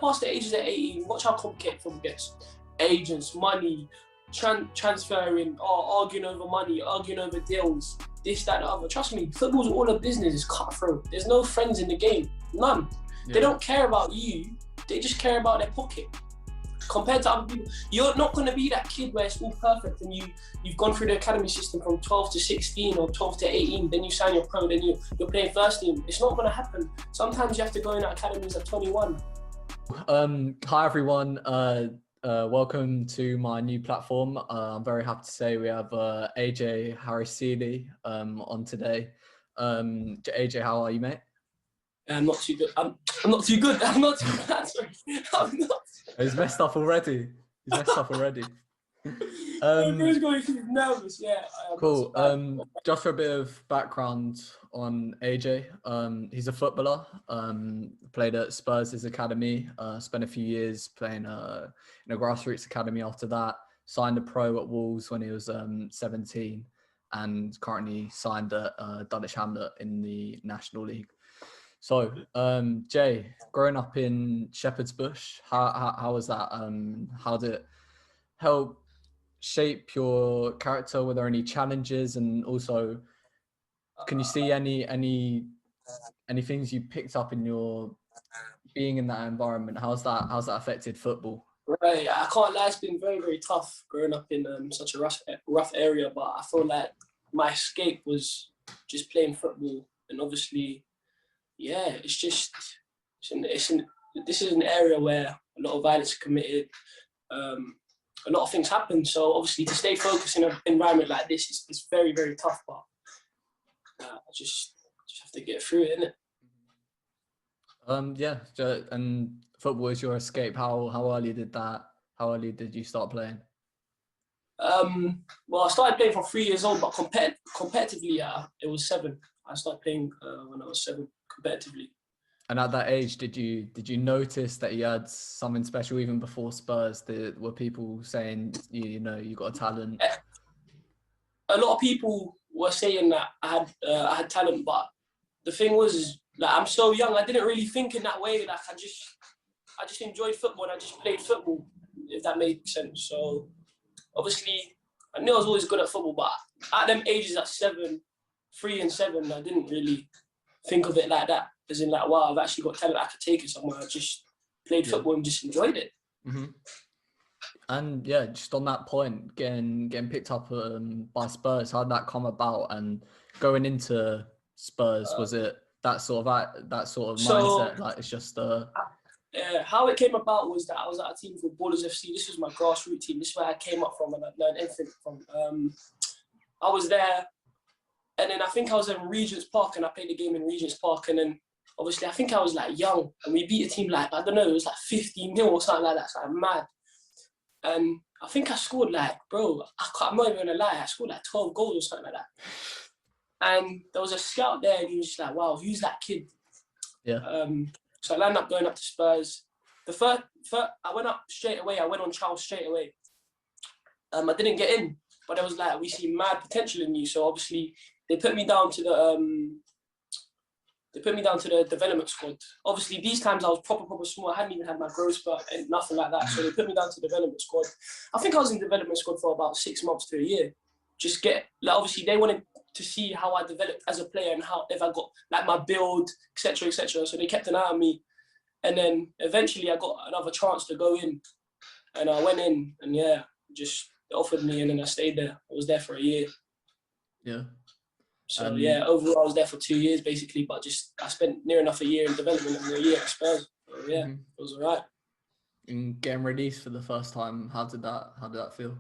get past the ages of 18, watch how complicated football gets. Agents, money, transferring, arguing over money, arguing over deals, this, that, the other. Trust me, football's all a business. It's cutthroat. There's no friends in the game. None. Yeah. They don't care about you. They just care about their pocket. Compared to other people, you're not going to be that kid where it's all perfect and you've gone through the academy system from 12 to 16 or 12 to 18, then you sign your pro, then you're playing first team. It's not going to happen. Sometimes you have to go in at academies at 21. Hi everyone, welcome to my new platform. I'm very happy to say we have AJ SEALY on today. AJ, how are you, mate? I'm not too good. I'm not too good. I'm not too bad. Sorry. I'm not. He's messed up already. Everyone's going to be nervous. Yeah. Cool. Just for a bit of background on AJ, he's a footballer. Played at Spurs' academy. Spent a few years playing in a grassroots academy. After that, signed a pro at Wolves when he was 17, and currently signed at Dulwich Hamlet in the National League. So, Jay, growing up in Shepherd's Bush, how was that? How did it help shape your character? Were there any challenges? And also, can you see any things you picked up in your being in that environment? How's that affected football? Right, I can't lie, it's been very, very tough growing up in such a rough area, but I feel like my escape was just playing football. And obviously, yeah, this is an area where a lot of violence is committed, a lot of things happen. So obviously to stay focused in an environment like this is very, very tough, but I just have to get through it, innit? Yeah, and football is your escape. How early did you start playing? Well, I started playing from 3 years old, but competitively, it was 7. I started playing when I was 7 competitively. And at that age, did you notice that you had something special even before Spurs? Were people saying you got a talent? A lot of people were saying that I had talent, but the thing was, like, I'm so young. I didn't really think in that way. Like I just enjoyed football and I just played football, if that makes sense. So obviously, I knew I was always good at football, but at them ages, at 3 and 7, I didn't really think of it like that. As in, like, wow, I've actually got talent, I could take it somewhere. I just played football and just enjoyed it. Mm-hmm. And yeah, just on that point, getting picked up by Spurs, how did that come about? And going into Spurs, was it that sort of mindset? Like, it's just how it came about was that I was at a team called Ballers FC. This was my grassroots team. This is where I came up from and I learned everything from. I was there, and then I think I was in Regent's Park, and I played the game in Regent's Park, and then obviously I think I was like young, and we beat a team like, I don't know, it was like 15-0 or something like that. It's like mad. And I think I scored like, bro, I'm not even gonna lie, I scored like 12 goals or something like that. And there was a scout there, and he was just like, wow, who's that kid? Yeah. So I landed up going up to Spurs. The first I went up straight away. I went on trial straight away. I didn't get in, but it was like, we see mad potential in you. So obviously they put me down to the development squad. Obviously these times I was proper small. I hadn't even had my growth spurt and nothing like that. So they put me down to the development squad. I think I was in development squad for about 6 months to a year. Obviously they wanted to see how I developed as a player and if I got like my build, etc., etc. So they kept an eye on me, and then eventually I got another chance to go in, and I went in, and yeah, just offered me, and then I stayed there. I was there for a year. Yeah. So yeah, overall I was there for 2 years basically, but I spent near enough a year in development and a year at Spurs. So yeah, It was alright. And getting released for the first time, how did that feel?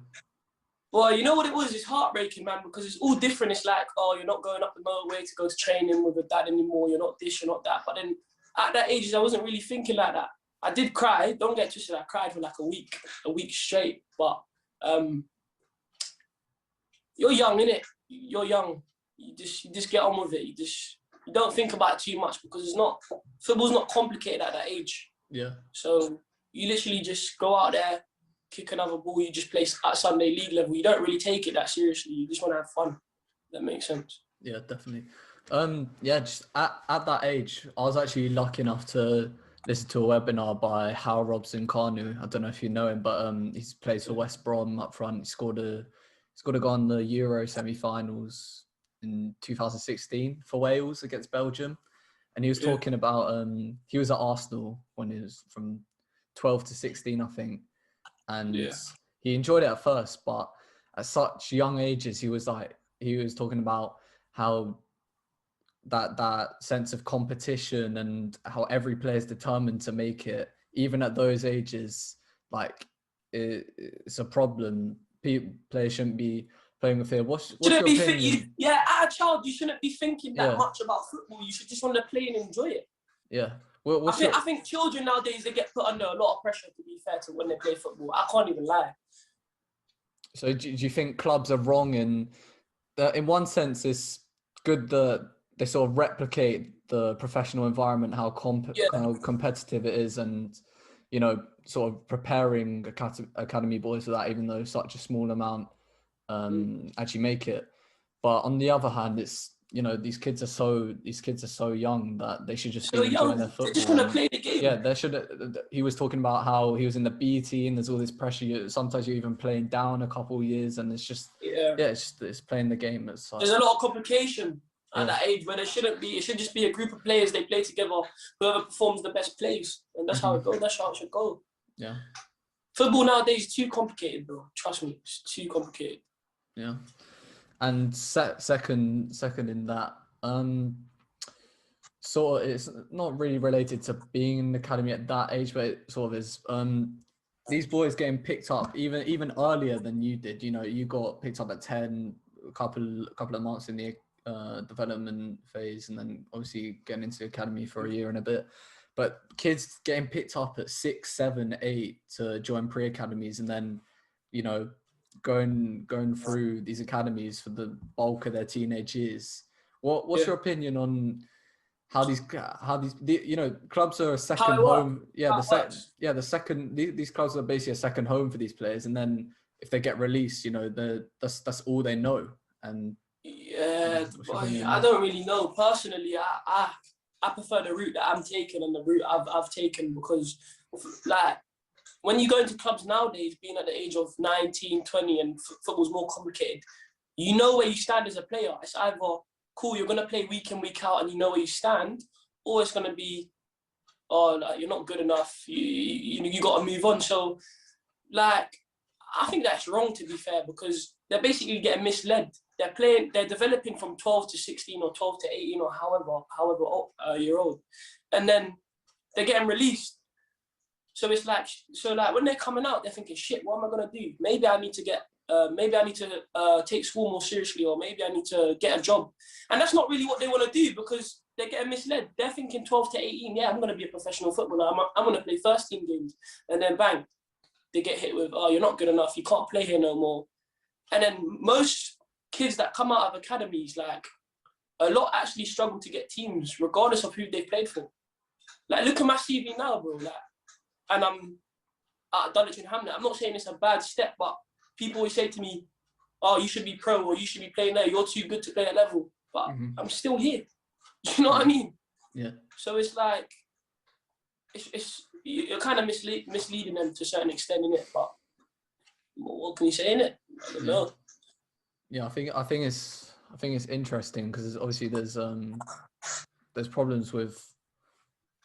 Well, you know what it was? It's heartbreaking, man, because it's all different. It's like, oh, you're not going up the motorway to go to training with your dad anymore. You're not this, you're not that. But then at that age, I wasn't really thinking like that. I did cry. Don't get twisted. I cried for like a week straight. But you're young, innit? You're young. You just get on with it. You don't think about it too much because football's not complicated at that age. Yeah. So you literally just go out there, kick another ball, you just play at Sunday league level. You don't really take it that seriously. You just want to have fun. That makes sense. Yeah, definitely. Yeah, just at that age, I was actually lucky enough to listened to a webinar by Hal Robson Kanu. I don't know if you know him, but he's played for West Brom up front. He scored a goal in the Euro semi-finals in 2016 for Wales against Belgium. And he was talking about he was at Arsenal when he was from 12 to 16, I think. And he enjoyed it at first, but at such young ages, he was talking about how that sense of competition and how every player is determined to make it, even at those ages, like it's a problem. Players shouldn't be playing with fear. What's your opinion? As a child, you shouldn't be thinking that much about football. You should just want to play and enjoy it. Yeah. I think children nowadays, they get put under a lot of pressure, to be fair, to when they play football. I can't even lie. So do you think clubs are wrong in one sense it's good that they sort of replicate the professional environment, how competitive it is, and, you know, sort of preparing academy boys for that, even though such a small amount actually make it. But on the other hand, it's, you know, these kids are so young that they should just be enjoying their football. They just want to play the game. Yeah, they should. He was talking about how he was in the B team. There's all this pressure. Sometimes you're even playing down a couple of years, and it's just it's playing the game. There's a lot of complication at that age where there shouldn't be. It should just be a group of players. They play together. Whoever performs the best plays, and that's how it goes. That's how it should go. Yeah. Football nowadays is too complicated, bro. Trust me, it's too complicated. Yeah. And second in that, sort of, it's not really related to being in the academy at that age, but it sort of is. These boys getting picked up even earlier than you did. You know, you got picked up at 10, a couple of months in the development phase, and then obviously getting into the academy for a year and a bit. But kids getting picked up at 6, 7, 8 to join pre-academies, and then, you know, going through these academies for the bulk of their teenage years. What's your opinion on how these you know, clubs are a second home? The second, these clubs are basically a second home for these players, and then if they get released, you know, that's all they know. And I don't really know personally. I prefer the route that I'm taking and the route I've taken, because, like, when you go into clubs nowadays, being at the age of 19, 20, and football's more complicated, you know where you stand as a player. It's either, cool, you're going to play week in, week out, and you know where you stand, or it's going to be, you're not good enough, you got to move on. So, like, I think that's wrong, to be fair, because they're basically getting misled. They're developing from 12 to 16 or 12 to 18 or however year old, and then they're getting released. So it's like, when they're coming out, they're thinking, shit, what am I gonna do? Maybe I need to take school more seriously, or maybe I need to get a job. And that's not really what they want to do, because they're getting misled. They're thinking 12 to 18, yeah, I'm gonna be a professional footballer. I'm gonna play first team games, and then bang, they get hit with, you're not good enough. You can't play here no more. And then most kids that come out of academies, like, a lot actually struggle to get teams, regardless of who they've played for. Like, look at my CV now, bro. Like, and I'm at Dulwich Hamlet. I'm not saying it's a bad step, but people always say to me, you should be pro, or you should be playing there. You're too good to play at level. But I'm still here. Do you know what I mean? Yeah. So it's like, you're kind of misleading them to a certain extent, innit? But what can you say, innit? I don't know. Yeah, I think it's interesting, because obviously there's problems with,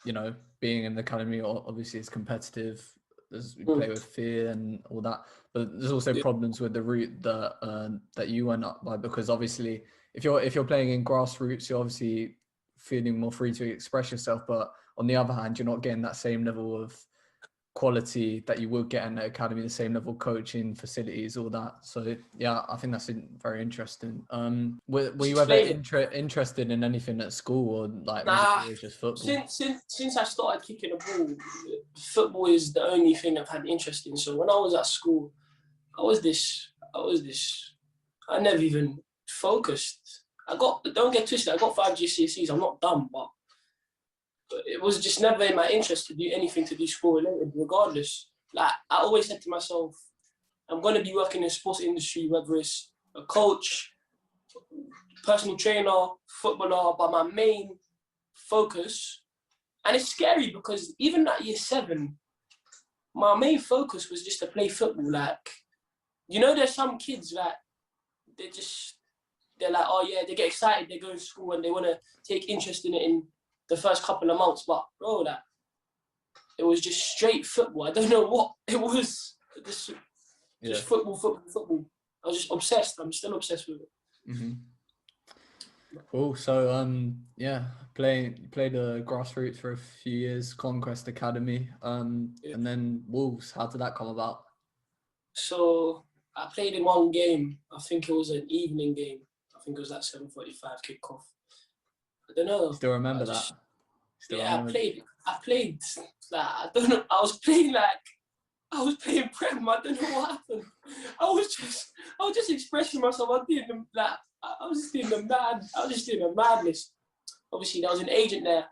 you know, being in the academy. Obviously it's competitive. We play with fear and all that, but there's also problems with the route that you went up by, because obviously if you're playing in grassroots, you're obviously feeling more free to express yourself, but on the other hand, you're not getting that same level of quality that you would get in the academy, the same level of coaching, facilities, all that. So yeah, I think that's very interesting. Were you ever interested in anything at school, or like was it just football? Since I started kicking the ball, football is the only thing I've had interest in. So when I was at school, I never even focused. Don't get twisted, I got 5 GCSEs. I'm not dumb, but it was just never in my interest to do anything to do sport related, regardless. Like, I always said to myself, I'm going to be working in the sports industry, whether it's a coach, personal trainer, footballer, but my main focus And it's scary because even at year 7, my main focus was just to play football. Like, you know, there's some kids that they're like, oh yeah, they get excited, they go to school and they want to take interest in it in the first couple of months. But bro, that it was just straight football. I don't know what it was. Just football. I was just obsessed. I'm still obsessed with it. Mm-hmm. Cool. So played the grassroots for a few years, Conquest Academy, and then Wolves. How did that come about? So I played in one game. I think it was an evening game. I think it was like 7:45 kickoff. I don't know. Still remember that? I played like, I don't know. I was playing Prem. I don't know what happened. I was just expressing myself. I was just doing the madness. Obviously, there was an agent there.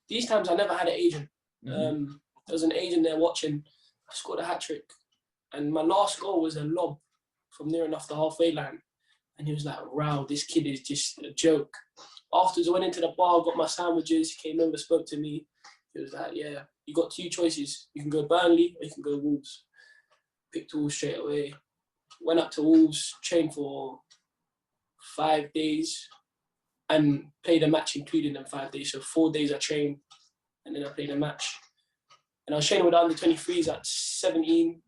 These times I never had an agent. Mm-hmm. There was an agent there watching. I scored a hat-trick. And my last goal was a lob from near enough the halfway line. And he was like, wow, this kid is just a joke. Afterwards, I went into the bar, got my sandwiches, came over, spoke to me. He was like, yeah, you got 2 choices. You can go Burnley or you can go Wolves. Picked Wolves straight away. Went up to Wolves, trained for 5 days and played a match including them 5 days. So 4 days I trained and then I played a match. And I was training with the under-23s at 17.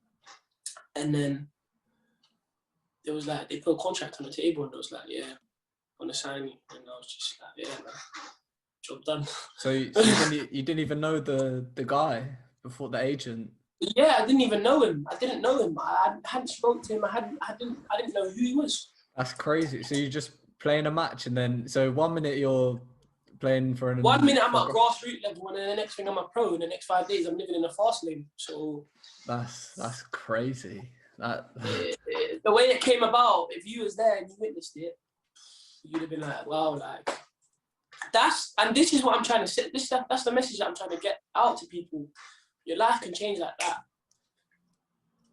And then there was like, they put a contract on the table and I was like, yeah, I want to sign you. And I was just like, yeah, man, job done. So you didn't even know the guy before, the agent? Yeah, I didn't even know him. I didn't know him. I hadn't spoken to him. I didn't know who he was. That's crazy. So you're just playing a match and then, so 1 minute you're playing for an... 1 minute I'm at grassroots level and then the next thing I'm a pro. In the next 5 days I'm living in a fast lane. So... That's crazy. The way it came about, if you was there and you witnessed it, you'd have been like, wow, like... This is what I'm trying to say. That's the message that I'm trying to get out to people. Your life can change like that.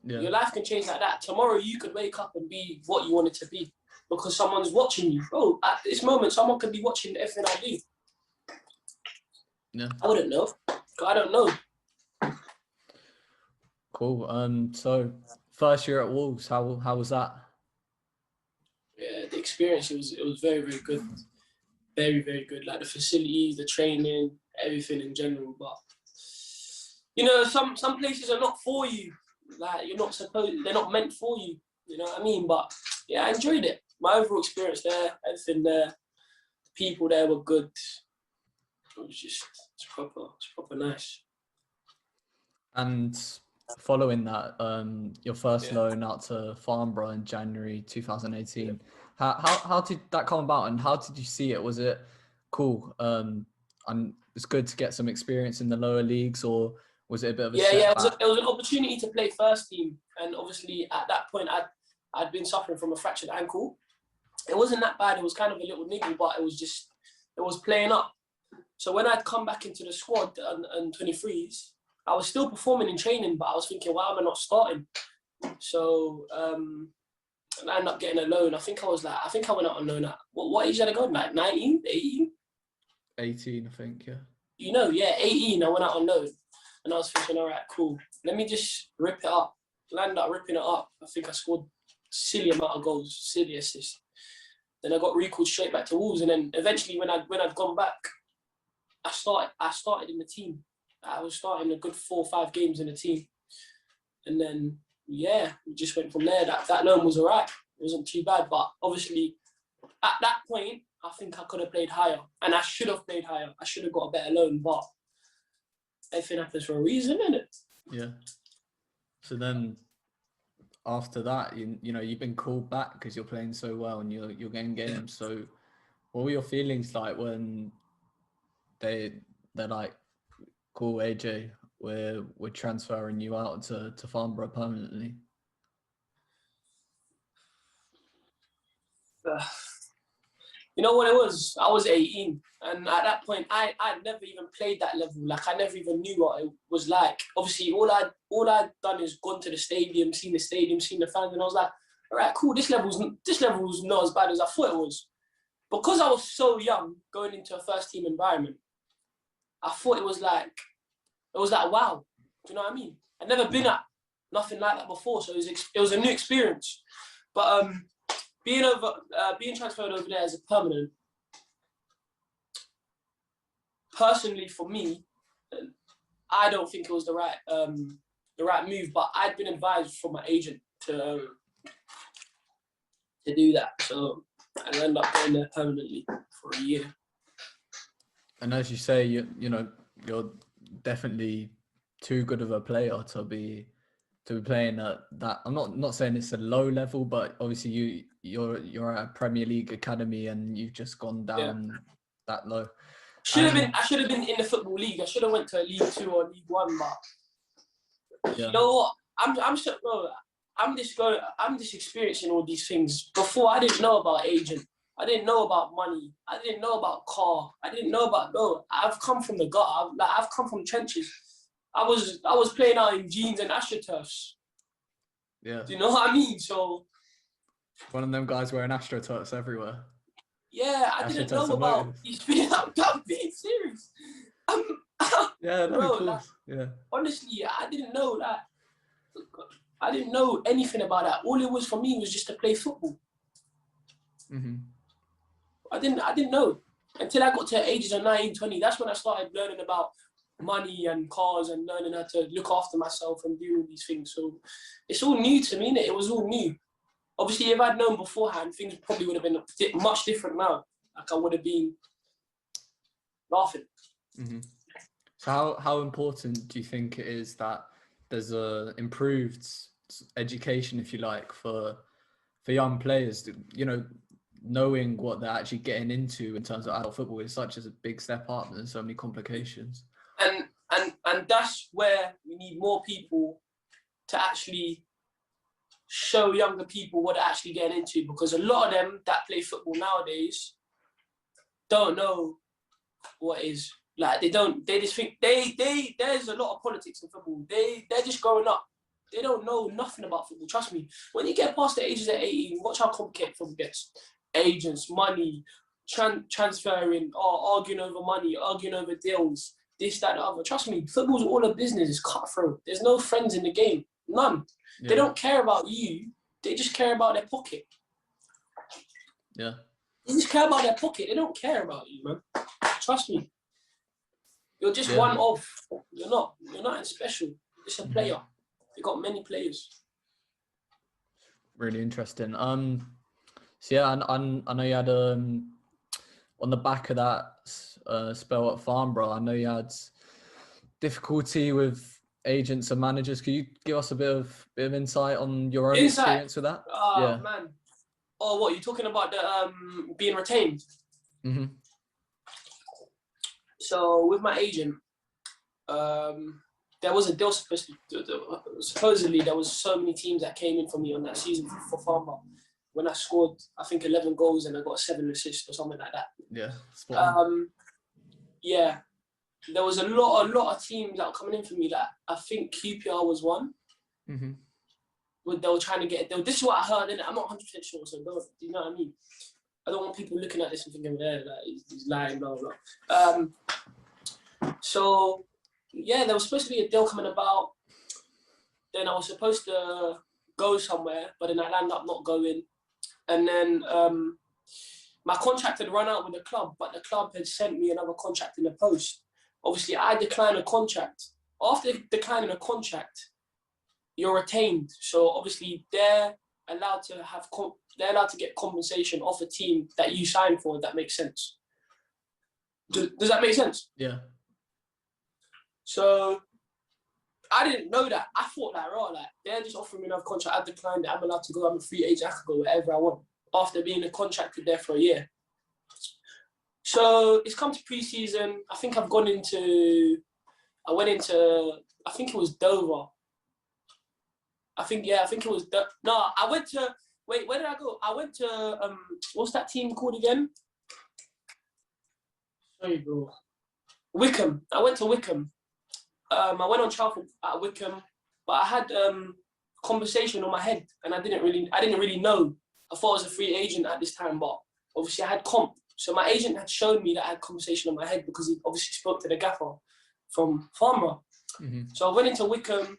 Yeah. Your life can change like that. Tomorrow you could wake up and be what you wanted to be because someone's watching you. Bro, at this moment, someone could be watching everything I do. Yeah. I wouldn't know. I don't know. Cool. So first year at Wolves, how was that? Yeah, the experience, it was very, very good. Very, very good. Like the facilities, the training, everything in general. But you know, some places are not for you. Like they're not meant for you. You know what I mean? But yeah, I enjoyed it. My overall experience there, everything there, the people there were good. It's proper nice. And following that, your first loan out to Farnborough in January 2018. Yeah. How did that come about and how did you see it? Was it cool? And it's good to get some experience in the lower leagues, or was it a bit of a setback? It was an opportunity to play first team, and obviously at that point I'd been suffering from a fractured ankle. It wasn't that bad. It was kind of a little niggle, but it was playing up. So when I'd come back into the squad and 23s, I was still performing in training, but I was thinking, why am I not starting? So I ended up getting a loan. I think I went out on loan at, what age did I go? Like 19, 18? 18, I think, yeah. You know, yeah, 18, I went out on loan. And I was thinking, all right, cool. Let me just rip it up. Landed up ripping it up. I think I scored silly amount of goals, silly assists. Then I got recalled straight back to Wolves. And then eventually when I'd gone back, I started in the team. I was starting a good 4 or 5 games in the team. And then, yeah, we just went from there. That loan was all right. It wasn't too bad. But obviously, at that point, I think I could have played higher. And I should have played higher. I should have got a better loan. But everything happens for a reason, isn't it? Yeah. So then, after that, you know, you've been called back because you're playing so well and you're getting games. So what were your feelings like when they're like, cool, AJ, we're transferring you out to Farnborough permanently? You know what it was? I was 18, and at that point, I'd never even played that level. Like I never even knew what it was like. Obviously, all I'd done is gone to the stadium, seen the fans, and I was like, all right, cool. This level's not as bad as I thought it was, because I was so young going into a first team environment. I thought it was like wow. Do you know what I mean? I'd never been at nothing like that before, so it was a new experience. But being transferred over there as a permanent, personally for me, I don't think it was the right move. But I'd been advised from my agent to do that, so I ended up going there permanently for a year. And as you say, you're definitely too good of a player to be playing at that. I'm not saying it's a low level, but obviously you're at a Premier League academy and you've just gone down that low. I should have been in the football league. I should have went to League 2 or League 1, but you know what? I'm just experiencing all these things. Before, I didn't know about agent. I didn't know about money. I didn't know about car. I didn't know about I've come from the gutter. I've come from trenches. I was playing out in jeans and AstroTurfs. Yeah. Do you know what I mean? So one of them guys wearing AstroTurfs everywhere. Yeah, I didn't know about these things. I'm being serious. Yeah, no, of course. Yeah. Honestly, I didn't know that. I didn't know anything about that. All it was for me was just to play football. Mm-hmm. I didn't know until I got to the ages of 19, 20. That's when I started learning about money and cars and learning how to look after myself and do all these things. So it's all new to me, innit? It was all new. Obviously, if I'd known beforehand, things probably would have been much different now. Like, I would have been laughing. Mm-hmm. So how important do you think it is that there's a improved education, if you like, for young players? Knowing what they're actually getting into in terms of adult football is such as a big step up. There's so many complications. And that's where we need more people to actually show younger people what they're actually getting into, because a lot of them that play football nowadays don't know what is. Like, they just think there's a lot of politics in football. They're just growing up. They don't know nothing about football. Trust me. When you get past the ages of 18, watch how complicated football gets. Agents, money, transferring, arguing over money, arguing over deals, this, that, the other. Trust me, football's all a business. It's cutthroat. There's no friends in the game. None. Yeah. They don't care about you. They just care about their pocket. Yeah. They just care about their pocket. They don't care about you, man. Trust me. You're just one of. You're not special. You're just a player. You got many players. Really interesting. So yeah, I know you had on the back of that spell at Farnborough, I know you had difficulty with agents and managers. Could you give us a bit of insight on your own experience with that? Oh man. Oh, what, you're talking about the being retained? Mm-hmm. So with my agent, there was a deal supposedly there was so many teams that came in for me on that season for Farnborough. When I scored, I think 11 goals and I got 7 assists or something like that. Yeah. Yeah. There was a lot of teams that were coming in for me. That I think QPR was one. Mm-hmm. They were trying to get a deal. This is what I heard, and I'm not 100% sure. So do you know what I mean? I don't want people looking at this and thinking, like he's lying, blah blah. So yeah, there was supposed to be a deal coming about. Then I was supposed to go somewhere, but then I ended up not going. And then my contract had run out with the club, but the club had sent me another contract in the post. Obviously, I declined a contract. After declining a contract, you're retained. So obviously, they're allowed to get compensation off a team that you signed for. If that makes sense. Does that make sense? Yeah. So I didn't know that. I thought that, they're just offering me another contract. I declined it. I'm allowed to go. I'm a free agent. I can go wherever I want after being contracted there for a year. So it's come to pre-season. I think I went into, I think it was Dover. I think it was, I went to, wait, where did I go? I went to, what's that team called again? Sorry, bro. Wickham. I went to Wickham. I went on trial at Wickham, but I had conversation on my head, and I didn't really know. I thought I was a free agent at this time, but obviously I had comp So my agent had shown me that I had conversation in my head because he obviously spoke to the gaffer from Farnborough. So I went into Wickham,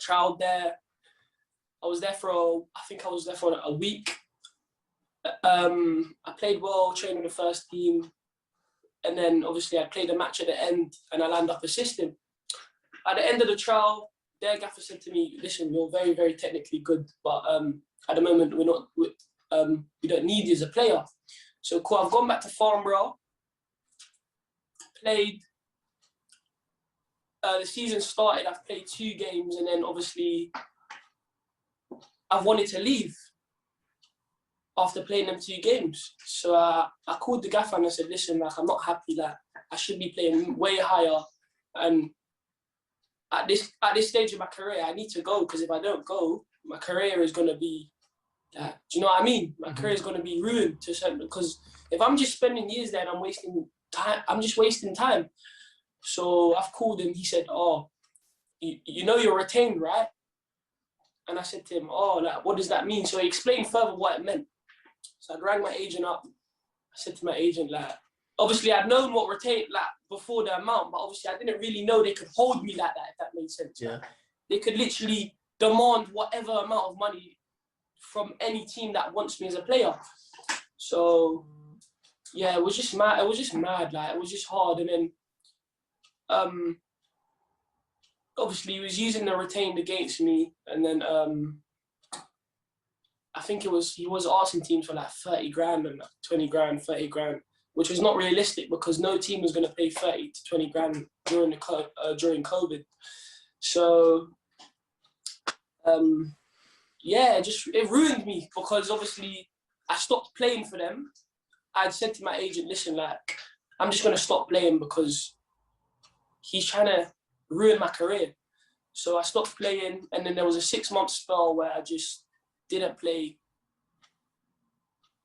trialled there. I was there for a week. I played well, trained with the first team, and then obviously I played a match at the end and I landed up assisting. At the end of the trial, their gaffer said to me, "Listen, you're very, very technically good, but at the moment we don't need you as a player." So cool, I've gone back to Farnborough, played. The season started, I've played 2 games, and then obviously I've wanted to leave after playing them 2 games. So I called the gaffer and I said, "Listen, like, I'm not happy, like, I should be playing way higher, and at this stage of my career, I need to go, because if I don't go, my career is gonna be, like, do you know what I mean? My career is gonna be ruined to a certain, because if I'm just spending years there and I'm wasting time, I'm just wasting time." So I've called him. He said, "Oh, you know you're retained, right?" And I said to him, "Oh, like, what does that mean?" So he explained further what it meant. So I rang my agent up. I said to my agent, like, obviously I'd known what retained, like, before the amount, but obviously I didn't really know they could hold me like that, if that made sense. Yeah. Like, they could literally demand whatever amount of money from any team that wants me as a player. So yeah, it was just mad. It was just mad. Like, it was just hard. And then obviously he was using the retained against me, and then I think he was asking teams for like 30 grand and 20 grand, 30 grand, which was not realistic because no team was going to pay 30 to 20 grand during COVID. So yeah, it ruined me, because obviously I stopped playing for them. I'd said to my agent, "Listen, like, I'm just going to stop playing because he's trying to ruin my career." So I stopped playing, and then there was a 6-month spell where I just didn't play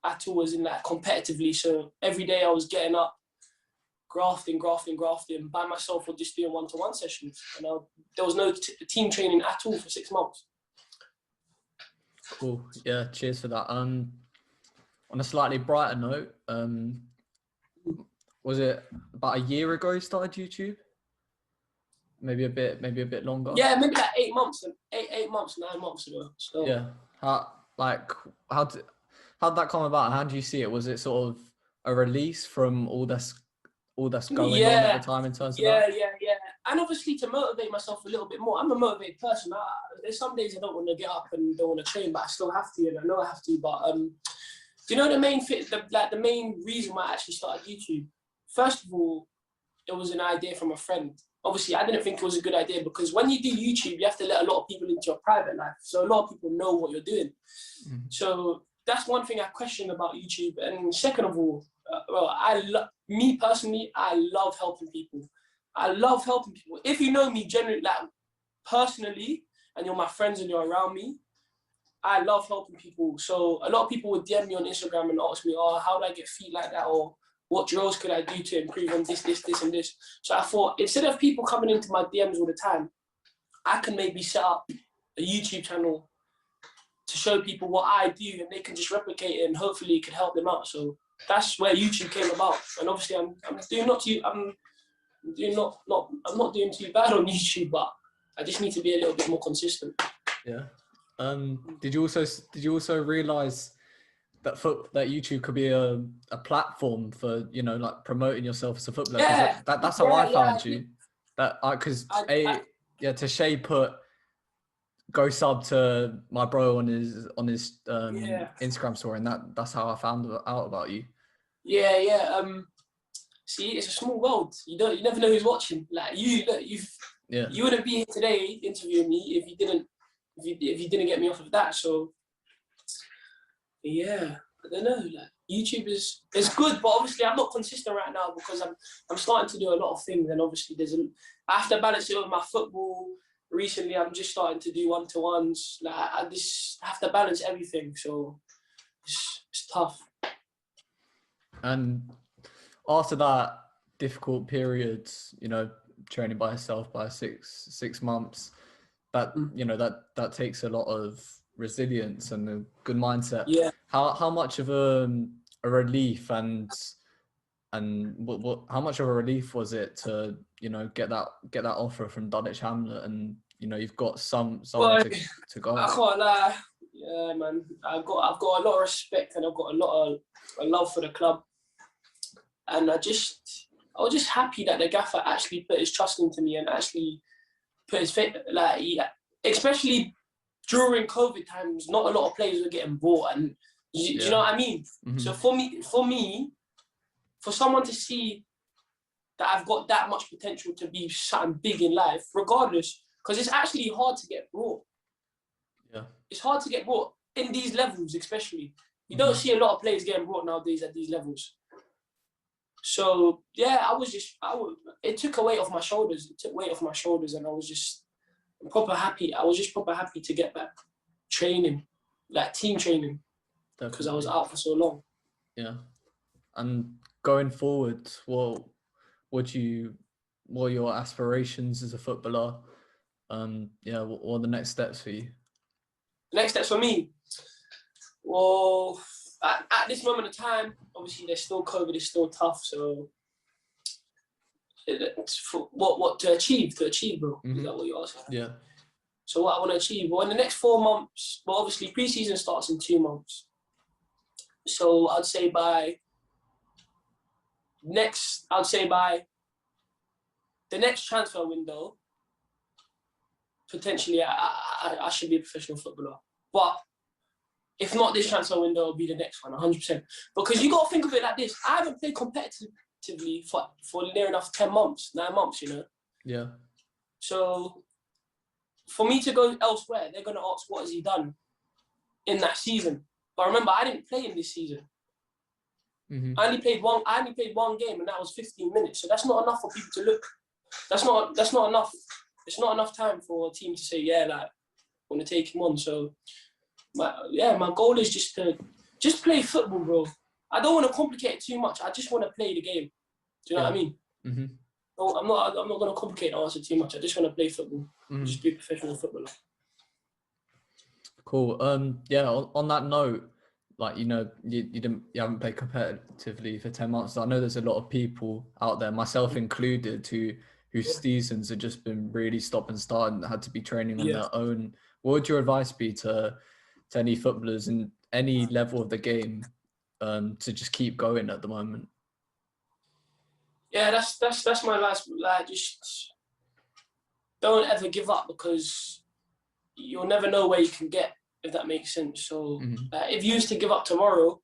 at all, as in, like, competitively. So every day I was getting up, grafting by myself, or just doing one-to-one sessions. And there was no team training at all for 6 months. Cool. Yeah, cheers for that. On a slightly brighter note, was it about a year ago you started YouTube? Maybe a bit longer. Yeah, maybe like 8 months, 9 months ago. So yeah, how did that come about? How do you see it? Was it sort of a release from all that's going on at the time in terms of that? Yeah. And obviously to motivate myself a little bit more. I'm a motivated person. There's some days I don't want to get up and don't want to train, but I still have to, and I know I have to. But do you know the main reason why I actually started YouTube? First of all, it was an idea from a friend. Obviously, I didn't think it was a good idea, because when you do YouTube, you have to let a lot of people into your private life. So a lot of people know what you're doing. So that's one thing I question about YouTube. And second of all, me personally, I love helping people. If you know me generally, like, personally, and you're my friends and you're around me, I love helping people. So a lot of people would DM me on Instagram and ask me, "Oh, how do I get feet like that?" Or "What drills could I do to improve on this, and this?" So I thought, instead of people coming into my DMs all the time, I can maybe set up a YouTube channel to show people what I do, and they can just replicate it, and hopefully it could help them out. So that's where YouTube came about. And obviously I'm not doing too bad on YouTube, but I just need to be a little bit more consistent. Yeah. Did you also realize that YouTube could be a platform for, you know, like, promoting yourself as a footballer? Yeah, that's how I found you. To Shay put, "Go sub to my bro on his Instagram story," and that's how I found out about you. Yeah. See, it's a small world. You never know who's watching. Like, you wouldn't be here today interviewing me if you didn't get me off of that. So yeah, I don't know. Like, YouTube is good, but obviously I'm not consistent right now because I'm starting to do a lot of things, and obviously I have to balance it with my football. Recently, I'm just starting to do one-to-ones. Like, I just have to balance everything, so it's tough. And after that difficult period, you know, training by yourself by 6 months, that you know that takes a lot of resilience and a good mindset. Yeah. How much of a a relief, and how much of a relief was it to, you know, get that offer from Dulwich Hamlet, and you know you've got somewhere to go? I can't lie. Yeah, man. I've got a lot of respect, and I've got a lot of love for the club, and I was just happy that the gaffer actually put his trust into me and actually put his faith, like, especially during COVID times, not a lot of players were getting bought, and do you know what I mean? Mm-hmm. So for me, for someone to see that I've got that much potential to be something big in life, regardless, because it's actually hard to get brought. Yeah. It's hard to get brought in these levels, especially. You don't see a lot of players getting brought nowadays at these levels. So yeah, it took a weight off my shoulders. It took weight off my shoulders, and I was just proper happy. I was just proper happy to get back training, like team training, because I was out for so long. Yeah. And going forward, what are your aspirations as a footballer? What are the next steps for you? The next steps for me? Well, at this moment of time, obviously there's still COVID, it's still tough. So, what to achieve, bro? Is that what you're asking? Yeah. So what I want to achieve? Well, in the next 4 months, well, obviously pre-season starts in 2 months. So I'd say by the next transfer window, potentially I should be a professional footballer. But if not this transfer window, it'll be the next one, 100%. Because you got to think of it like this. I haven't played competitively for near enough 9 months, you know? Yeah. So for me to go elsewhere, they're going to ask, what has he done in that season? But remember, I didn't play in this season. Mm-hmm. I only played one game, and that was 15 minutes. So that's not enough for people to look. That's not enough. It's not enough time for a team to say, yeah, like, I want to take him on. So my goal is just play football, bro. I don't want to complicate it too much. I just want to play the game. Do you know what I mean? Mm-hmm. No, I'm not going to complicate the answer too much. I just want to play football. Just be a professional footballer. Cool. On that note, like, you know, you haven't played competitively for 10 months. I know there's a lot of people out there, myself included, whose seasons have just been really stop and start and had to be training on their own. What would your advice be to any footballers in any level of the game to just keep going at the moment? Yeah, that's my last. Like, just don't ever give up, because you'll never know where you can get, if that makes sense. So if you used to give up tomorrow,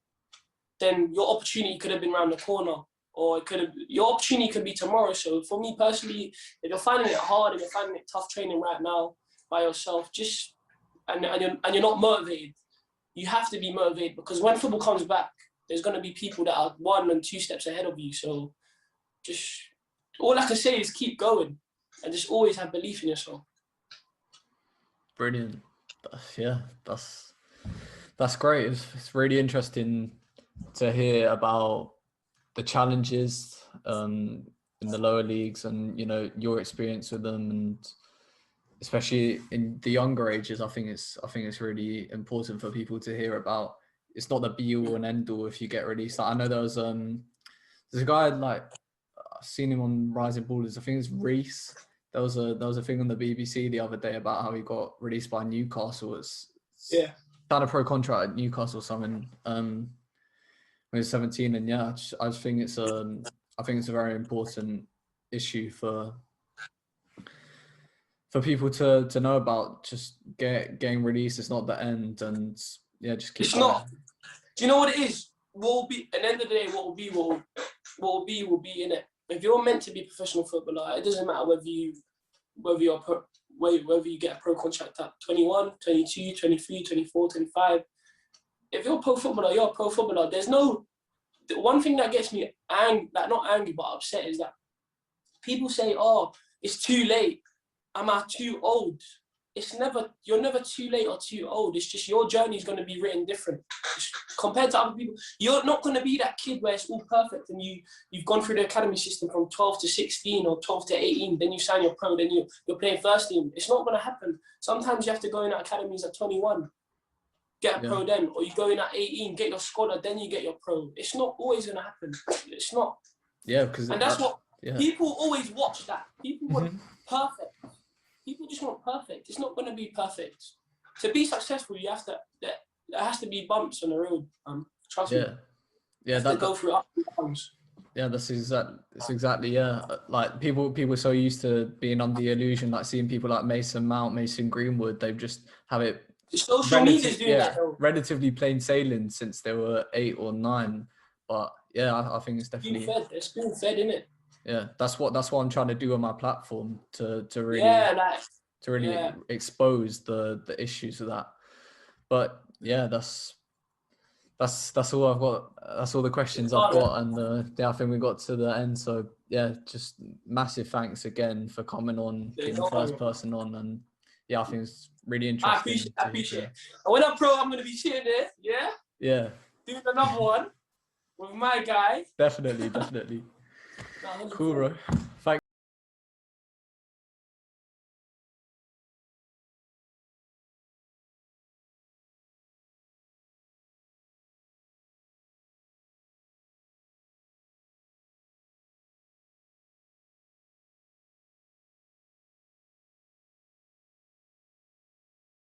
then your opportunity could have been around the corner, or your opportunity could be tomorrow. So for me personally, if you're finding it hard, if you're finding it tough training right now by yourself, and you're not motivated, you have to be motivated, because when football comes back, there's going to be people that are 1 and 2 steps ahead of you. So just all I can say is keep going, and just always have belief in yourself. Brilliant. That's great. It's really interesting to hear about the challenges in the lower leagues, and you know, your experience with them, and especially in the younger ages. I think it's really important for people to hear about. It's not the be all and end all if you get released. Like, I know there's a guy, like, I've seen him on Rising Ballers. I think it's Reese. There was a thing on the BBC the other day about how he got released by Newcastle. It's done a pro contract at Newcastle or something when he was 17. And yeah, I just think it's a very important issue for people to know about. Just getting released. It's not the end, and yeah, just keep. It's going. Not. Do you know what it is? What will be at the end of the day? What will be in it. If you're meant to be a professional footballer, it doesn't matter whether you get a pro contract at 21, 22, 23, 24, 25. If you're a pro footballer, you're a pro footballer. There's no. The one thing that gets me not angry but upset is that people say, "Oh, it's too late. Am I too old?" You're never too late or too old. It's just your journey is going to be written different. Compared to other people, you're not going to be that kid where it's all perfect and you've gone through the academy system from 12 to 16 or 12 to 18, then you sign your pro, then you're playing first team. It's not going to happen. Sometimes you have to go in at academies at 21. get a pro then, or you go in at 18, get your scholar, then you get your pro. It's not always gonna happen. It's not. Yeah, because And that's what yeah. people always watch that. People want perfect. People just want perfect. It's not gonna be perfect. To be successful, you have to. There has to be bumps on the road. Trust me. Yeah, You have to go through ups and downs. Yeah, that's exactly like people are so used to being under the illusion, like seeing people like Mason Mount, Mason Greenwood, they've just have it Social media's doing that though. relatively plain sailing since they were 8 or 9. But yeah, I think it's definitely It's being fed, isn't it? Yeah, that's what I'm trying to do on my platform to really expose the issues of that. But yeah, that's all I've got. That's all the questions I've got, and I think we got to the end. So yeah, just massive thanks again for coming on, being the first person on, and yeah, I think it's really interesting. I appreciate it. And when I'm pro, I'm gonna be sitting there, yeah, doing another one with my guy. Definitely. Cool, bro. Thanks.